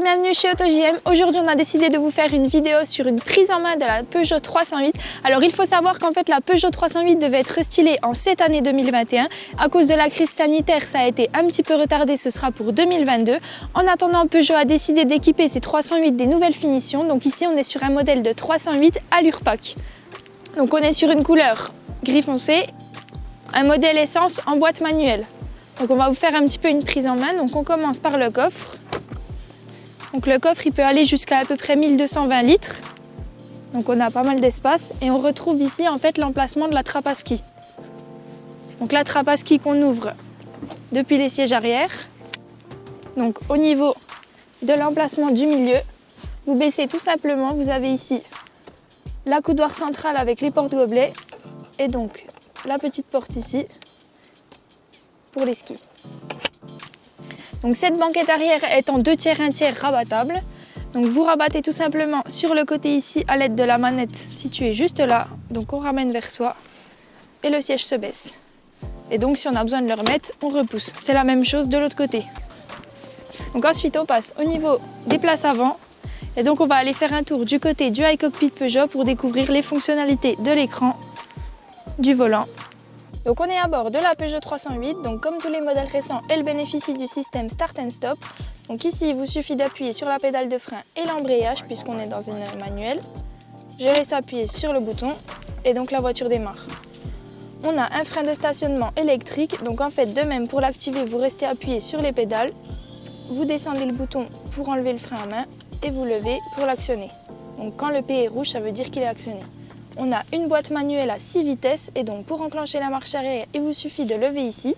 bienvenue chez AutoJM. Aujourd'hui on a décidé de vous faire une vidéo sur une prise en main de la Peugeot 308. Alors il faut savoir qu'en fait la Peugeot 308 devait être stylée en cette année 2021. À cause de la crise sanitaire ça a été un petit peu retardé, ce sera pour 2022. En attendant, Peugeot a décidé d'équiper ces 308 des nouvelles finitions. Donc ici on est sur un modèle de 308 Allure Pack. Donc on est sur une couleur gris foncé, un modèle essence en boîte manuelle. Donc on va vous faire un petit peu une prise en main. Donc on commence par le coffre. Donc le coffre il peut aller jusqu'à peu près 1220 litres. Donc on a pas mal d'espace et on retrouve ici en fait l'emplacement de la trappe à ski. Donc la trappe à ski qu'on ouvre depuis les sièges arrière. Donc au niveau de l'emplacement du milieu, vous baissez tout simplement, vous avez ici l'accoudoir central avec les porte-gobelets et donc la petite porte ici pour les skis. Donc cette banquette arrière est en 2 tiers 1 tiers rabattable. Donc vous rabattez tout simplement sur le côté ici à l'aide de la manette située juste là. Donc on ramène vers soi et le siège se baisse. Et donc si on a besoin de le remettre, on repousse. C'est la même chose de l'autre côté. Donc ensuite on passe au niveau des places avant. Et donc on va aller faire un tour du côté du iCockpit Peugeot pour découvrir les fonctionnalités de l'écran, du volant. Donc on est à bord de la Peugeot 308, donc comme tous les modèles récents, elle bénéficie du système Start and Stop. Donc ici, il vous suffit d'appuyer sur la pédale de frein et l'embrayage puisqu'on est dans une manuelle. Je laisse appuyer sur le bouton et donc la voiture démarre. On a un frein de stationnement électrique, donc en fait de même pour l'activer, vous restez appuyé sur les pédales, vous descendez le bouton pour enlever le frein à main et vous levez pour l'actionner. Donc quand le P est rouge, ça veut dire qu'il est actionné. On a une boîte manuelle à 6 vitesses et donc pour enclencher la marche arrière, il vous suffit de lever ici.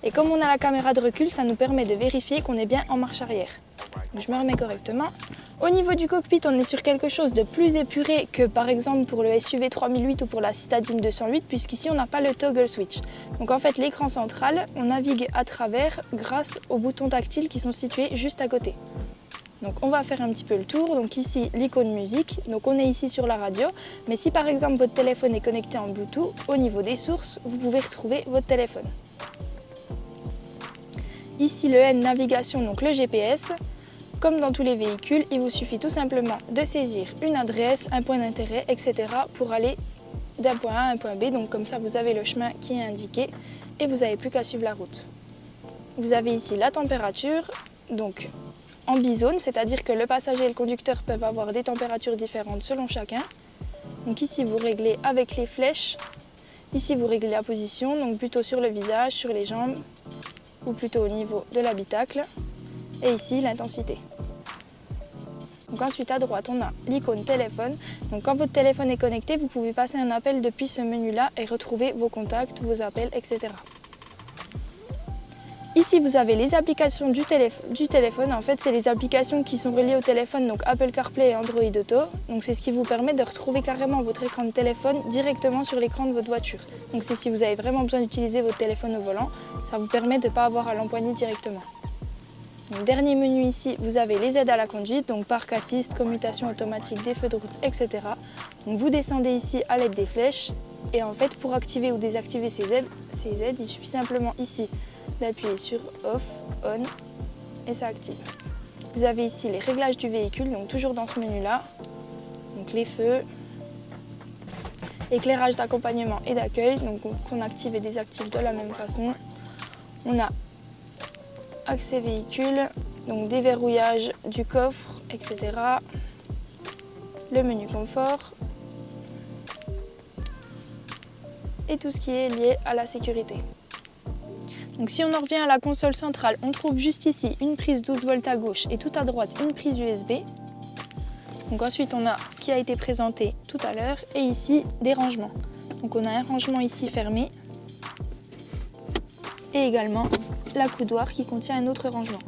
Et comme on a la caméra de recul, ça nous permet de vérifier qu'on est bien en marche arrière. Donc je me remets correctement. Au niveau du cockpit, on est sur quelque chose de plus épuré que par exemple pour le SUV 3008 ou pour la Citadine 208, puisqu'ici on n'a pas le toggle switch. Donc en fait l'écran central, on navigue à travers grâce aux boutons tactiles qui sont situés juste à côté. Donc on va faire un petit peu le tour. Donc ici l'icône musique, donc on est ici sur la radio, mais si par exemple votre téléphone est connecté en Bluetooth, au niveau des sources, vous pouvez retrouver votre téléphone. Ici le N navigation, donc le GPS. Comme dans tous les véhicules, il vous suffit tout simplement de saisir une adresse, un point d'intérêt, etc. pour aller d'un point A à un point B. Donc comme ça vous avez le chemin qui est indiqué et vous n'avez plus qu'à suivre la route. Vous avez ici la température, donc en bizone, c'est-à-dire que le passager et le conducteur peuvent avoir des températures différentes selon chacun. Donc ici vous réglez avec les flèches, ici vous réglez la position, donc plutôt sur le visage, sur les jambes ou plutôt au niveau de l'habitacle. Et ici l'intensité. Donc ensuite à droite on a l'icône téléphone. Donc quand votre téléphone est connecté, vous pouvez passer un appel depuis ce menu-là et retrouver vos contacts, vos appels, etc. Ici, vous avez les applications du téléphone. En fait, c'est les applications qui sont reliées au téléphone, donc Apple CarPlay et Android Auto. Donc, c'est ce qui vous permet de retrouver carrément votre écran de téléphone directement sur l'écran de votre voiture. Donc, c'est si vous avez vraiment besoin d'utiliser votre téléphone au volant, ça vous permet de ne pas avoir à l'empoigner directement. Donc, dernier menu ici, vous avez les aides à la conduite, donc parc assist, commutation automatique des feux de route, etc. Donc, vous descendez ici à l'aide des flèches. Et en fait, pour activer ou désactiver ces aides, il suffit simplement ici d'appuyer sur Off, On et ça active. Vous avez ici les réglages du véhicule, donc toujours dans ce menu-là. Donc les feux, éclairage d'accompagnement et d'accueil, donc qu'on active et désactive de la même façon. On a accès véhicule, donc déverrouillage du coffre, etc. Le menu confort et tout ce qui est lié à la sécurité. Donc si on en revient à la console centrale, on trouve juste ici une prise 12 volts à gauche et tout à droite une prise USB. Donc ensuite on a ce qui a été présenté tout à l'heure et ici des rangements. Donc on a un rangement ici fermé et également l'accoudoir qui contient un autre rangement.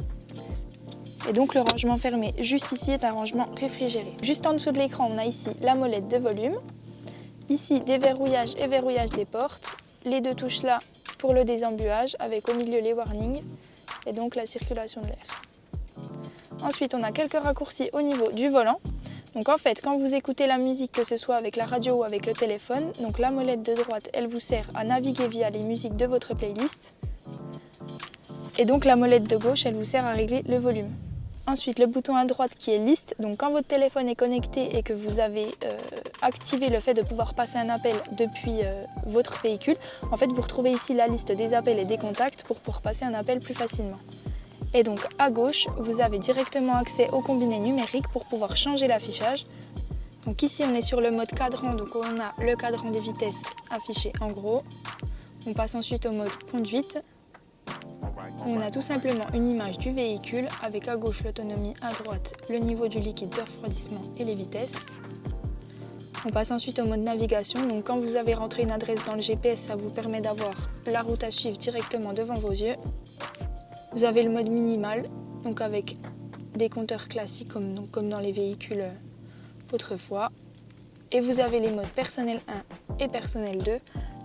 Et donc le rangement fermé juste ici est un rangement réfrigéré. Juste en dessous de l'écran on a ici la molette de volume. Ici déverrouillage et verrouillage des portes. Les deux touches là pour le désembuage avec au milieu les warnings et donc la circulation de l'air. Ensuite, on a quelques raccourcis au niveau du volant. Donc en fait, quand vous écoutez la musique, que ce soit avec la radio ou avec le téléphone, donc la molette de droite, elle vous sert à naviguer via les musiques de votre playlist. Et donc la molette de gauche, elle vous sert à régler le volume. Ensuite, le bouton à droite qui est liste. Donc quand votre téléphone est connecté et que vous avez activé le fait de pouvoir passer un appel depuis votre véhicule, en fait vous retrouvez ici la liste des appels et des contacts pour pouvoir passer un appel plus facilement. Et donc à gauche, vous avez directement accès au combiné numérique pour pouvoir changer l'affichage. Donc ici on est sur le mode cadran, donc on a le cadran des vitesses affiché en gros. On passe ensuite au mode conduite. On a tout simplement une image du véhicule avec à gauche l'autonomie, à droite le niveau du liquide de refroidissement et les vitesses. On passe ensuite au mode navigation. Donc quand vous avez rentré une adresse dans le GPS, ça vous permet d'avoir la route à suivre directement devant vos yeux. Vous avez le mode minimal, donc avec des compteurs classiques comme dans les véhicules autrefois. Et vous avez les modes personnel 1 et personnel 2,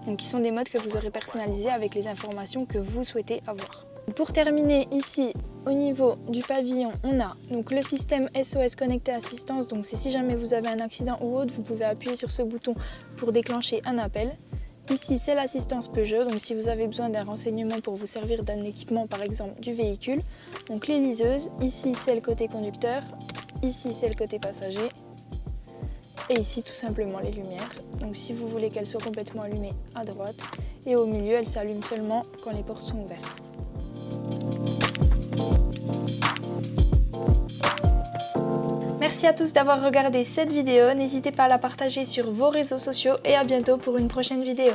donc qui sont des modes que vous aurez personnalisés avec les informations que vous souhaitez avoir. Pour terminer, ici au niveau du pavillon, on a donc le système SOS Connecté Assistance. Donc c'est si jamais vous avez un accident ou autre, vous pouvez appuyer sur ce bouton pour déclencher un appel. Ici c'est l'assistance Peugeot, donc si vous avez besoin d'un renseignement pour vous servir d'un équipement par exemple du véhicule. Donc les liseuses, ici c'est le côté conducteur, ici c'est le côté passager. Et ici tout simplement les lumières. Donc si vous voulez qu'elles soient complètement allumées à droite. Et au milieu, elles s'allument seulement quand les portes sont ouvertes. Merci à tous d'avoir regardé cette vidéo. N'hésitez pas à la partager sur vos réseaux sociaux et à bientôt pour une prochaine vidéo.